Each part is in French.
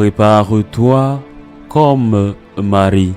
Prépare-toi comme Marie.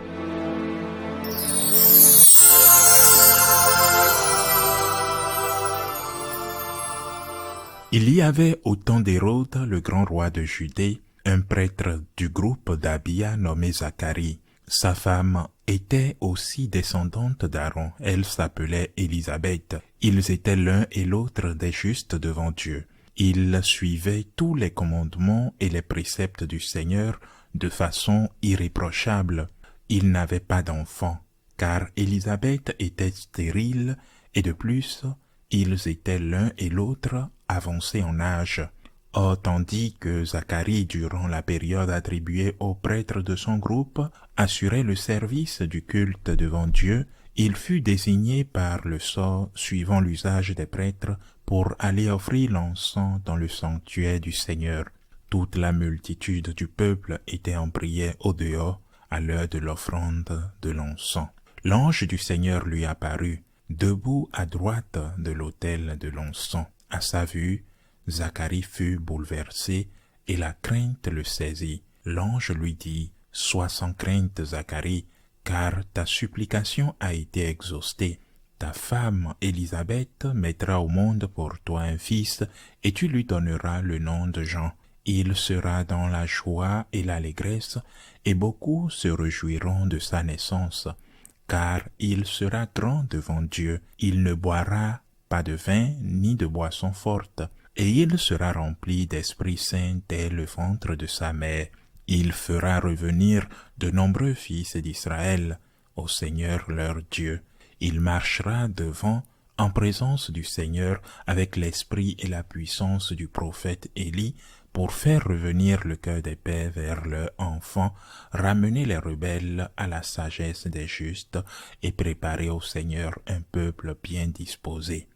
Il y avait au temps d'Hérode, le grand roi de Judée, un prêtre du groupe d'Abia nommé Zacharie. Sa femme était aussi descendante d'Aaron. Elle s'appelait Élisabeth. Ils étaient l'un et l'autre des justes devant Dieu. Ils suivaient tous les commandements et les préceptes du Seigneur de façon irréprochable. Ils n'avaient pas d'enfants, car Élisabeth était stérile et de plus, ils étaient l'un et l'autre avancés en âge. Or, tandis que Zacharie, durant la période attribuée aux prêtres de son groupe, assurait le service du culte devant Dieu, il fut désigné par le sort suivant l'usage des prêtres pour aller offrir l'encens dans le sanctuaire du Seigneur. Toute la multitude du peuple était en prière au dehors à l'heure de l'offrande de l'encens. L'ange du Seigneur lui apparut, debout à droite de l'autel de l'encens. À sa vue, Zacharie fut bouleversé et la crainte le saisit. L'ange lui dit, « Sois sans crainte, Zacharie, car ta supplication a été exaucée. Ta femme Élisabeth mettra au monde pour toi un fils et tu lui donneras le nom de Jean. Il sera dans la joie et l'allégresse et beaucoup se réjouiront de sa naissance. Car il sera grand devant Dieu. Il ne boira pas de vin ni de boisson forte, et il sera rempli d'Esprit Saint dès le ventre de sa mère. Il fera revenir de nombreux fils d'Israël au Seigneur leur Dieu. Il marchera devant en présence du Seigneur avec l'esprit et la puissance du prophète Élie pour faire revenir le cœur des pères vers leurs enfants, ramener les rebelles à la sagesse des justes et préparer au Seigneur un peuple bien disposé. »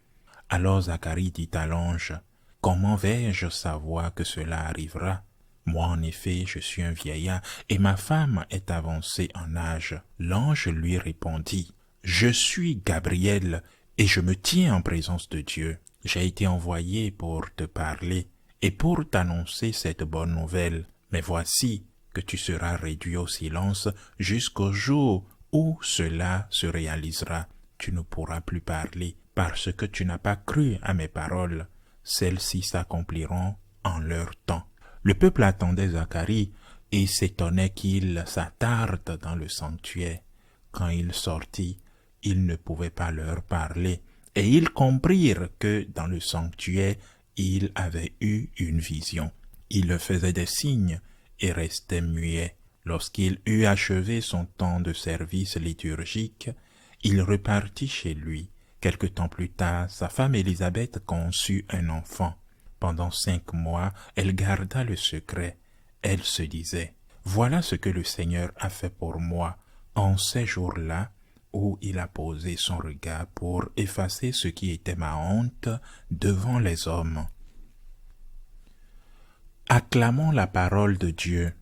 Alors Zacharie dit à l'ange, « Comment vais-je savoir que cela arrivera? Moi en effet je suis un vieillard et ma femme est avancée en âge. » L'ange lui répondit, « Je suis Gabriel et je me tiens en présence de Dieu. J'ai été envoyé pour te parler et pour t'annoncer cette bonne nouvelle. Mais voici que tu seras réduit au silence jusqu'au jour où cela se réalisera. Tu ne pourras plus parler parce que tu n'as pas cru à mes paroles. Celles-ci s'accompliront en leur temps. » Le peuple attendait Zacharie et s'étonnait qu'il s'attarde dans le sanctuaire. Quand il sortit, il ne pouvait pas leur parler et ils comprirent que dans le sanctuaire, il avait eu une vision. Il leur faisait des signes et restait muet. Lorsqu'il eut achevé son temps de service liturgique, il repartit chez lui. Quelque temps plus tard, sa femme Élisabeth conçut un enfant. Pendant 5 mois, elle garda le secret. Elle se disait, « Voilà ce que le Seigneur a fait pour moi en ces jours-là où il a posé son regard pour effacer ce qui était ma honte devant les hommes. » Acclamons la parole de Dieu.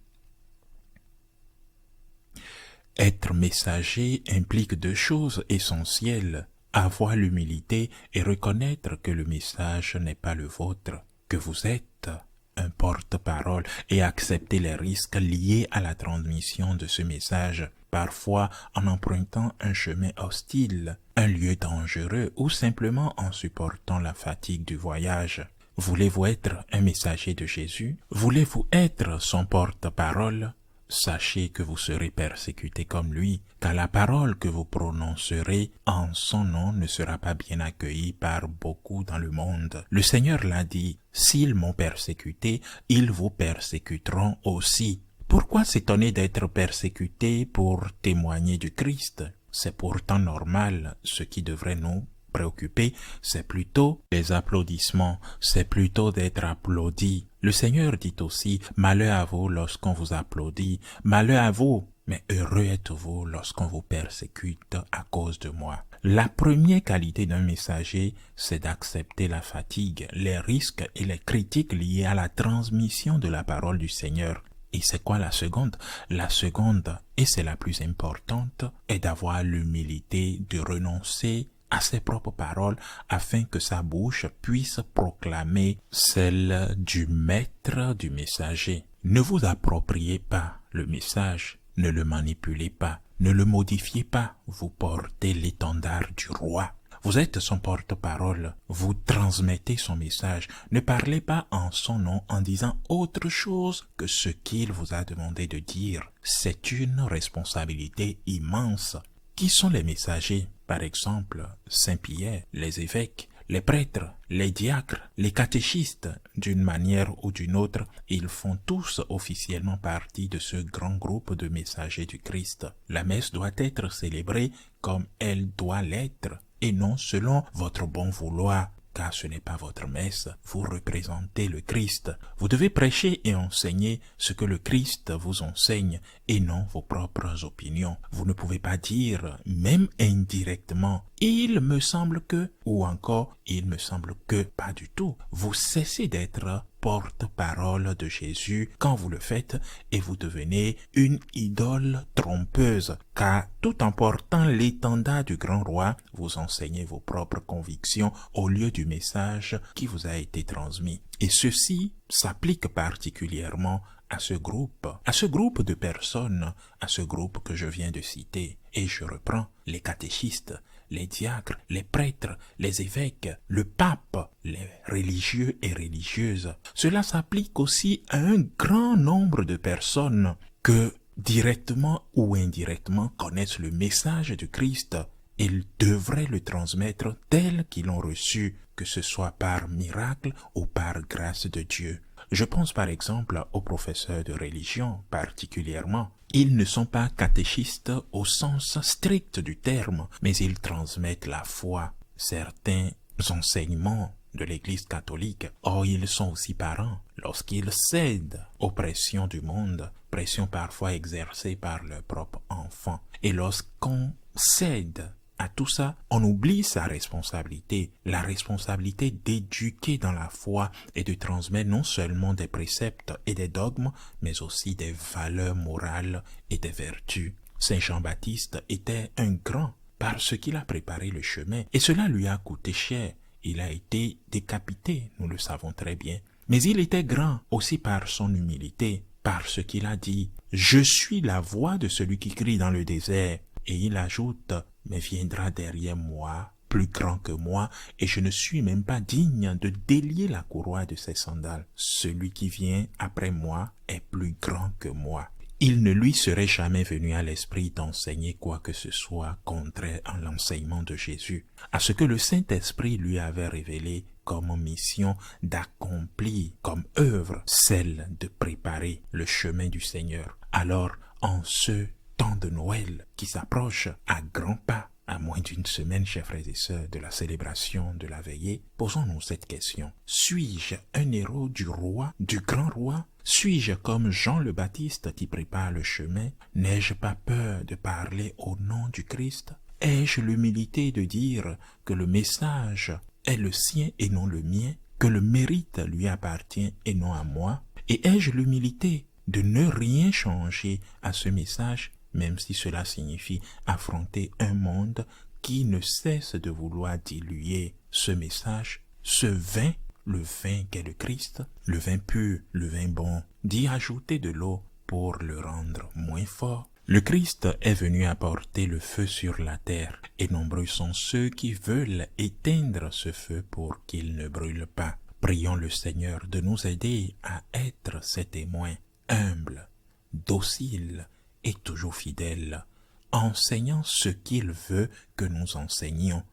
Être messager implique 2 choses essentielles. Avoir l'humilité et reconnaître que le message n'est pas le vôtre, que vous êtes un porte-parole et accepter les risques liés à la transmission de ce message, parfois en empruntant un chemin hostile, un lieu dangereux ou simplement en supportant la fatigue du voyage. Voulez-vous être un messager de Jésus? Voulez-vous être son porte-parole? Sachez que vous serez persécutés comme lui, car la parole que vous prononcerez en son nom ne sera pas bien accueillie par beaucoup dans le monde. Le Seigneur l'a dit, « S'ils m'ont persécuté, ils vous persécuteront aussi. » Pourquoi s'étonner d'être persécuté pour témoigner du Christ? C'est pourtant normal. Ce qui devrait nous préoccuper, c'est plutôt les applaudissements, c'est plutôt d'être applaudi. Le Seigneur dit aussi, « Malheur à vous lorsqu'on vous applaudit, malheur à vous, mais heureux êtes-vous lorsqu'on vous persécute à cause de moi. » La première qualité d'un messager, c'est d'accepter la fatigue, les risques et les critiques liés à la transmission de la parole du Seigneur. Et c'est quoi la seconde? La seconde, et c'est la plus importante, est d'avoir l'humilité de renoncer à ses propres paroles afin que sa bouche puisse proclamer celle du maître, du messager. Ne vous appropriez pas le message, ne le manipulez pas, ne le modifiez pas, vous portez l'étendard du roi. Vous êtes son porte-parole, vous transmettez son message. Ne parlez pas en son nom en disant autre chose que ce qu'il vous a demandé de dire. C'est une responsabilité immense. Qui sont les messagers? Par exemple, Saint-Pierre, les évêques, les prêtres, les diacres, les catéchistes, d'une manière ou d'une autre, ils font tous officiellement partie de ce grand groupe de messagers du Christ. La messe doit être célébrée comme elle doit l'être, et non selon votre bon vouloir, car ce n'est pas votre messe, vous représentez le Christ. Vous devez prêcher et enseigner ce que le Christ vous enseigne, et non vos propres opinions. Vous ne pouvez pas dire, même indirectement, « il me semble que » ou encore « il me semble que » pas du tout. Vous cessez d'être porte-parole de Jésus quand vous le faites et vous devenez une idole trompeuse, car tout en portant l'étendard du grand roi, vous enseignez vos propres convictions au lieu du message qui vous a été transmis. Et ceci s'applique particulièrement à ce groupe de personnes, à ce groupe que je viens de citer. Et je reprends les catéchistes, les diacres, les prêtres, les évêques, le pape, les religieux et religieuses. Cela s'applique aussi à un grand nombre de personnes que, directement ou indirectement, connaissent le message du Christ. Ils devraient le transmettre tel qu'ils l'ont reçu, que ce soit par miracle ou par grâce de Dieu. Je pense par exemple aux professeurs de religion particulièrement. Ils ne sont pas catéchistes au sens strict du terme, mais ils transmettent la foi, certains enseignements de l'Église catholique. Or, ils sont aussi parents. Lorsqu'ils cèdent aux pressions du monde, pressions parfois exercées par leurs propres enfants, et lorsqu'on cède à tout ça, on oublie sa responsabilité, la responsabilité d'éduquer dans la foi et de transmettre non seulement des préceptes et des dogmes, mais aussi des valeurs morales et des vertus. Saint Jean-Baptiste était un grand parce qu'il a préparé le chemin et cela lui a coûté cher. Il a été décapité, nous le savons très bien. Mais il était grand aussi par son humilité, parce qu'il a dit « Je suis la voix de celui qui crie dans le désert ». Et il ajoute « Mais viendra derrière moi, plus grand que moi, et je ne suis même pas digne de délier la courroie de ses sandales. Celui qui vient après moi est plus grand que moi. » Il ne lui serait jamais venu à l'esprit d'enseigner quoi que ce soit contraire à l'enseignement de Jésus, à ce que le Saint-Esprit lui avait révélé comme mission d'accomplir, comme œuvre, celle de préparer le chemin du Seigneur. Alors, en ce temps de Noël qui s'approche à grands pas, à moins d'une semaine, chers frères et sœurs, de la célébration de la veillée, posons-nous cette question. Suis-je un héros du roi, du grand roi? Suis-je comme Jean le Baptiste qui prépare le chemin? N'ai-je pas peur de parler au nom du Christ? Ai-je l'humilité de dire que le message est le sien et non le mien, que le mérite lui appartient et non à moi? Et ai-je l'humilité de ne rien changer à ce message, même si cela signifie affronter un monde qui ne cesse de vouloir diluer ce message, ce vin, le vin qu'est le Christ, le vin pur, le vin bon, d'y ajouter de l'eau pour le rendre moins fort. Le Christ est venu apporter le feu sur la terre, et nombreux sont ceux qui veulent éteindre ce feu pour qu'il ne brûle pas. Prions le Seigneur de nous aider à être ses témoins, humbles, dociles et toujours fidèles, enseignant ce qu'il veut que nous enseignions.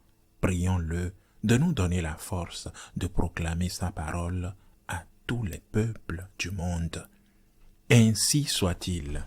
Prions-le de nous donner la force de proclamer sa parole à tous les peuples du monde. Ainsi soit-il.